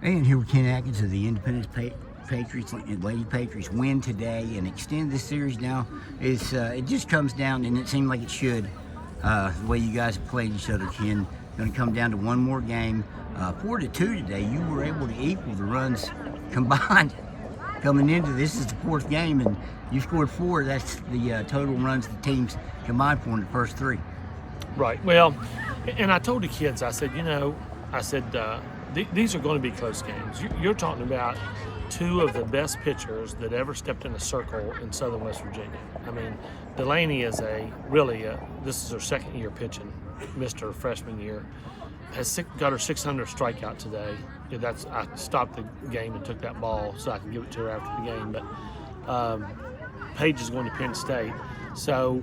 And here with Ken Adkins of the Independence Patriots, Lady Patriots win today and extend this series now. It just comes down, and it seemed like it should, the way you guys have played each other, Ken. Going to come down to one more game. 4-2 today. You were able to equal the runs combined coming into this. Is the fourth game, and you scored 4. That's the total runs the teams combined for in the first 3. Right. Well, and I told the kids, I said, these are going to be close games. You're talking about 2 of the best pitchers that ever stepped in a circle in Southern West Virginia. I mean, Delaney is this is her second year pitching, missed her freshman year. Got her 600th strikeout today. I stopped the game and took that ball so I could give it to her after the game. But Paige is going to Penn State, so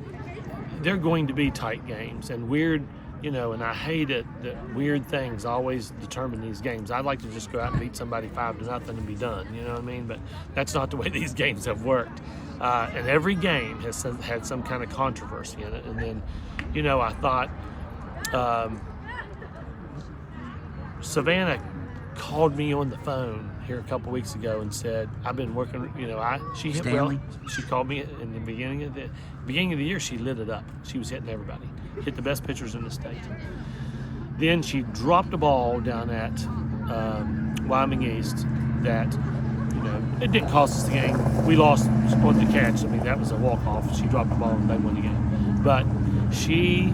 they're going to be tight games and weird. And I hate it that weird things always determine these games. I'd like to just go out and beat somebody 5-0 and be done. You know what I mean? But that's not the way these games have worked. And every game has had some kind of controversy in it. And then, I thought Savannah called me on the phone here a couple weeks ago and said, I've been working, she hit Stanley. well. She called me in the beginning of the year. She lit it up. She was hitting everybody, hit the best pitchers in the state. Then she dropped a ball down at Wyoming East that, it didn't cost us the game. We lost on the catch. I mean, that was a walk-off. She dropped the ball and they won the game. But she,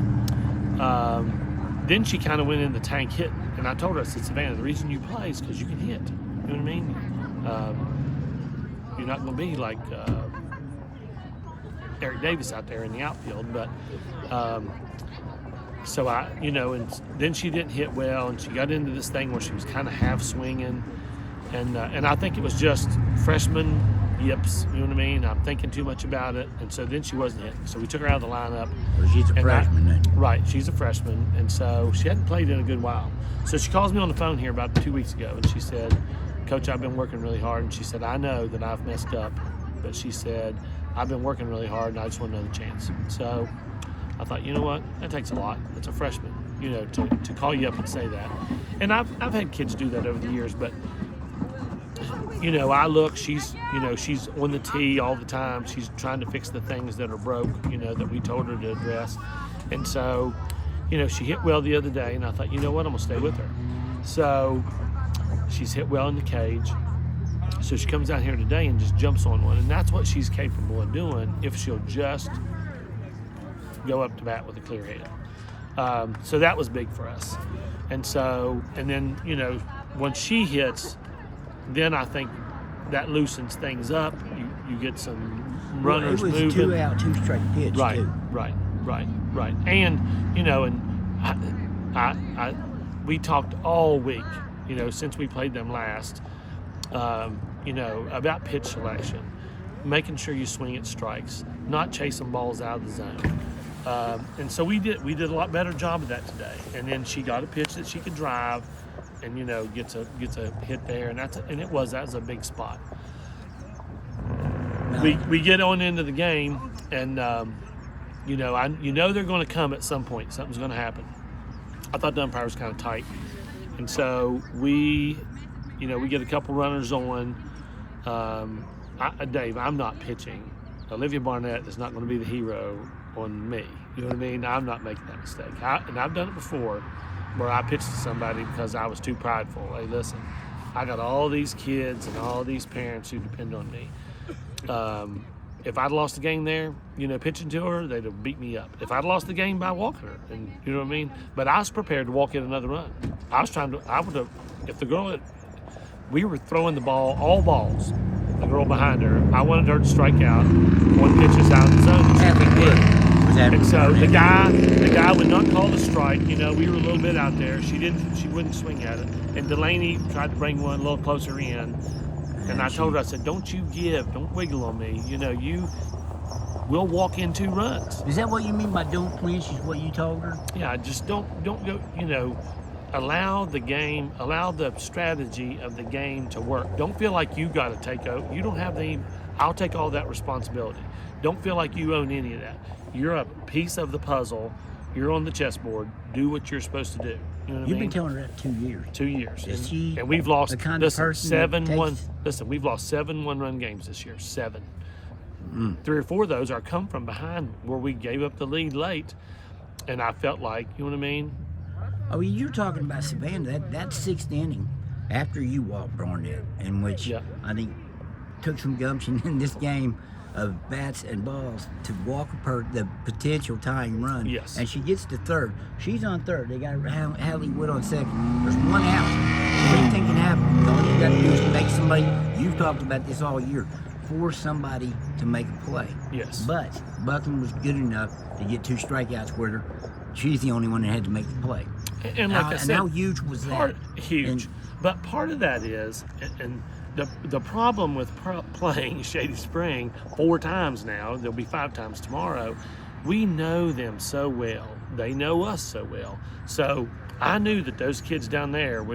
then she kind of went in the tank hitting. And I told her, I said, Savannah, the reason you play is because you can hit. You know what I mean? You're not going to be like Eric Davis out there in the outfield. But so and then she didn't hit well, and she got into this thing where she was kind of half swinging. And I think it was just freshman yips, you know what I mean? I'm thinking too much about it, and so then she wasn't hitting. So we took her out of the lineup. Well, she's a freshman then. Right, she's a freshman, and so she hadn't played in a good while. So she calls me on the phone here about 2 weeks ago, and she said, Coach, I've been working really hard. And she said, I know that I've messed up, but she said, I've been working really hard, and I just want another chance. So I thought, you know what? That takes a lot. It's a freshman, to call you up and say that. And I've had kids do that over the years, but I look, she's on the tee all the time. She's trying to fix the things that are broke, that we told her to address. And so, she hit well the other day, and I thought, you know what, I'm going to stay with her. So she's hit well in the cage. So she comes out here today and just jumps on one. And that's what she's capable of doing if she'll just go up to bat with a clear head. So that was big for us. And then, when she hits, then I think that loosens things up. You get some runners moving. It was a 2-out, 2-strike pitch, right, too. Right. And, we talked all week, since we played them last, about pitch selection, making sure you swing at strikes, not chasing balls out of the zone. And so we did a lot better job of that today. And then she got a pitch that she could drive, and gets a hit there, and that was a big spot. No. We get on into the game, and they're going to come at some point. Something's going to happen. I thought the umpire was kind of tight, and so we get a couple runners on. Dave, I'm not pitching. Olivia Barnett is not going to be the hero on me. You know what I mean? I'm not making that mistake. And I've done it before, where I pitched to somebody because I was too prideful. Hey, listen, I got all these kids and all these parents who depend on me. If I'd lost the game there, pitching to her, they'd have beat me up. If I'd lost the game by walking her, and you know what I mean? But I was prepared to walk in another run. If the girl we were throwing the ball, all balls, the girl behind her, I wanted her to strike out. One pitch is out of the zone. And so the guy would not call the strike. We were a little bit out there. She wouldn't swing at it. And Delaney tried to bring one a little closer in. And I told her, I said, don't wiggle on me. We'll walk in 2 runs. Is that what you mean by don't flinch, is what you told her? Yeah, just don't go, allow the strategy of the game to work. Don't feel like you got to take over. You don't have I'll take all that responsibility. Don't feel like you own any of that. You're a piece of the puzzle. You're on the chessboard. Do what you're supposed to do. You know what You've I mean? been telling her that 2 years. 2 years. Is she And we've lost the kind of person that 7-1. takes- Listen, we've lost 7 one-run games this year. 7. 3 or 4 of those are come from behind where we gave up the lead late, and I felt like, you know what I mean? Oh, you're talking about Savannah. That 6th inning after you walked Barnett, in which Yeah. I think took some gumption in this game of bats and balls to walk her the potential tying run. Yes. And she gets to third. She's on third. They got Hallie Wood on second. There's 1 out. Anything can happen. All you got to do is make somebody. You've talked about this all year. Force somebody to make a play. Yes. But Buckland was good enough to get 2 strikeouts with her. She's the only one that had to make the play. And like I said, how huge was that? Huge. But part of that is, and the problem with playing Shady Spring 4 times now, there'll be 5 times tomorrow, we know them so well. They know us so well. So I knew that those kids down there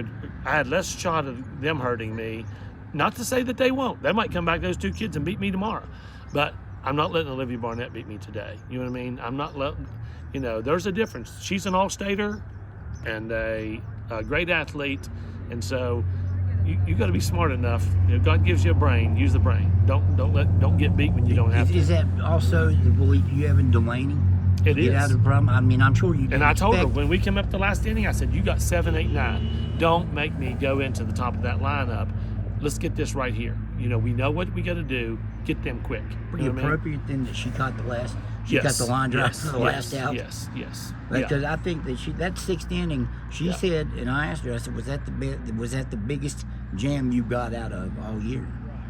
I had less shot of them hurting me. Not to say that they won't. They might come back, those 2 kids, and beat me tomorrow. But I'm not letting Olivia Barnett beat me today. You know what I mean? I'm not letting, there's a difference. She's an all-stater and a great athlete. And so you got to be smart enough. God gives you a brain. Use the brain. Don't get beat when you don't have to. Is that also the belief you have in Delaney? It Get is. out of the problem. I mean, I'm sure you. And I told her when we came up the last inning, I said, "You got 7, 8, 9. Don't make me go into the top of that lineup. Let's get this right here. We know what we got to do. Get them quick." Pretty You know what I mean? appropriate then that she caught the last. She Yes, got the line drive yes, for the last out. Yes. Because I think that 6th inning, she Yeah. said, and I asked her, I said, was that the biggest jam you got out of all year?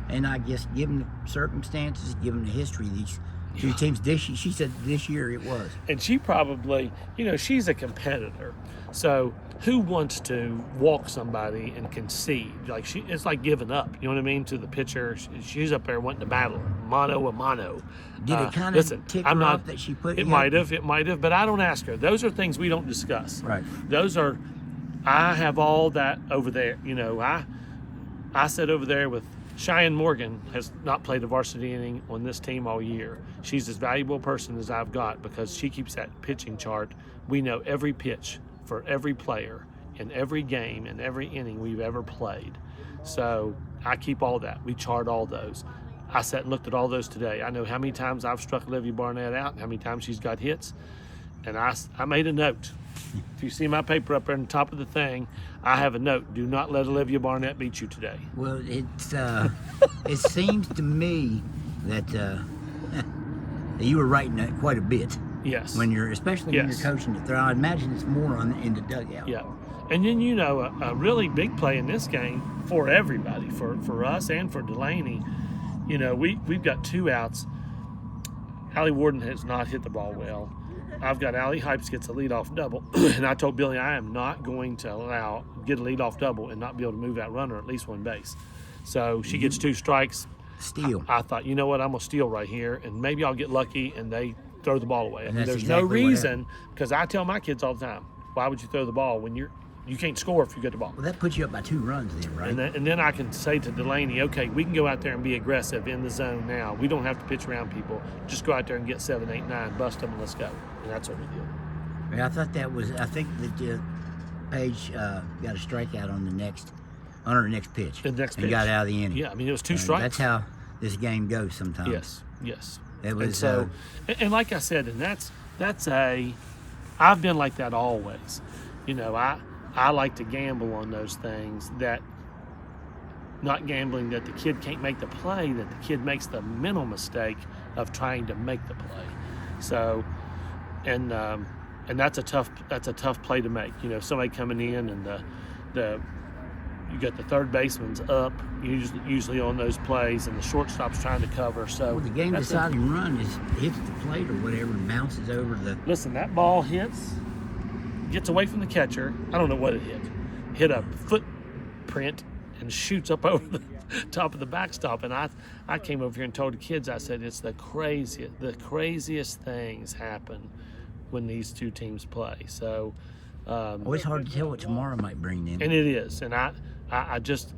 And I guess given the circumstances, given the history of these 2 teams, she said this year it was. And she probably, she's a competitor. So who wants to walk somebody and concede? It's like giving up, you know what I mean, to the pitcher. She's up there wanting to battle, mano a mano. Did it kind of tick her off that she put It might have, but I don't ask her. Those are things we don't discuss. Right. I have all that over there. I sat over there with Cheyenne Morgan, has not played a varsity inning on this team all year. She's as valuable a person as I've got because she keeps that pitching chart. We know every pitch for every player in every game and every inning we've ever played. So I keep all that. We chart all those. I sat and looked at all those today. I know how many times I've struck Olivia Barnett out, how many times she's got hits. And I made a note. If you see my paper up there on the top of the thing, I have a note. Do not let Olivia Barnett beat you today. Well, it seems to me that you were writing that quite a bit. Yes. Especially when you're coaching the throw. I imagine it's more in the dugout. Yeah. And then, a really big play in this game for everybody, for us and for Delaney. We've got 2 outs. Allie Warden has not hit the ball well. I've got Allie Hypes gets a leadoff double. And I told Billy I am not going to get a leadoff double and not be able to move that runner at least 1 base. So she gets 2 strikes. Steal. I thought, you know what, I'm going to steal right here, and maybe I'll get lucky and they throw the ball away. And There's that's no exactly what reason, because I tell my kids all the time, why would you throw the ball when you can't score if you get the ball? Well, that puts you up by 2 runs then, right? And then I can say to Delaney, okay, we can go out there and be aggressive in the zone now. We don't have to pitch around people. Just go out there and get 7, 8, 9, bust them, and let's go. And that's what we did. Yeah, I think that Paige got a strikeout on her next pitch. The next and pitch. got out of the inning. Yeah, it was 2 strikes. That's how this game goes sometimes. Yes. It was, and so, and like I said, and I've been like that always. I like to gamble on those things, that not gambling that the kid can't make the play, that the kid makes the mental mistake of trying to make the play. So, and that's a tough play to make. Somebody coming in and you got the third baseman's up usually on those plays, and the shortstop's trying to cover. So the game deciding run hits the plate or whatever and bounces over the. Listen, that ball gets away from the catcher. I don't know what it hit a footprint and shoots up over the top of the backstop. And I came over here and told the kids, I said, it's the craziest things happen when these 2 teams play. So always hard to tell what tomorrow might bring in. And it is. And I just,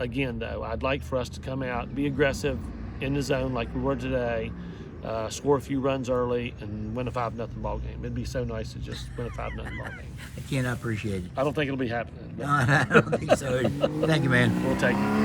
again though, I'd like for us to come out and be aggressive in the zone like we were today. score a few runs early, and win a 5-0 ball game. It'd be so nice to just win a 5-0 ball game. Ken, I appreciate it. I don't think it'll be happening. No, I don't think so. Thank you, man. We'll take it.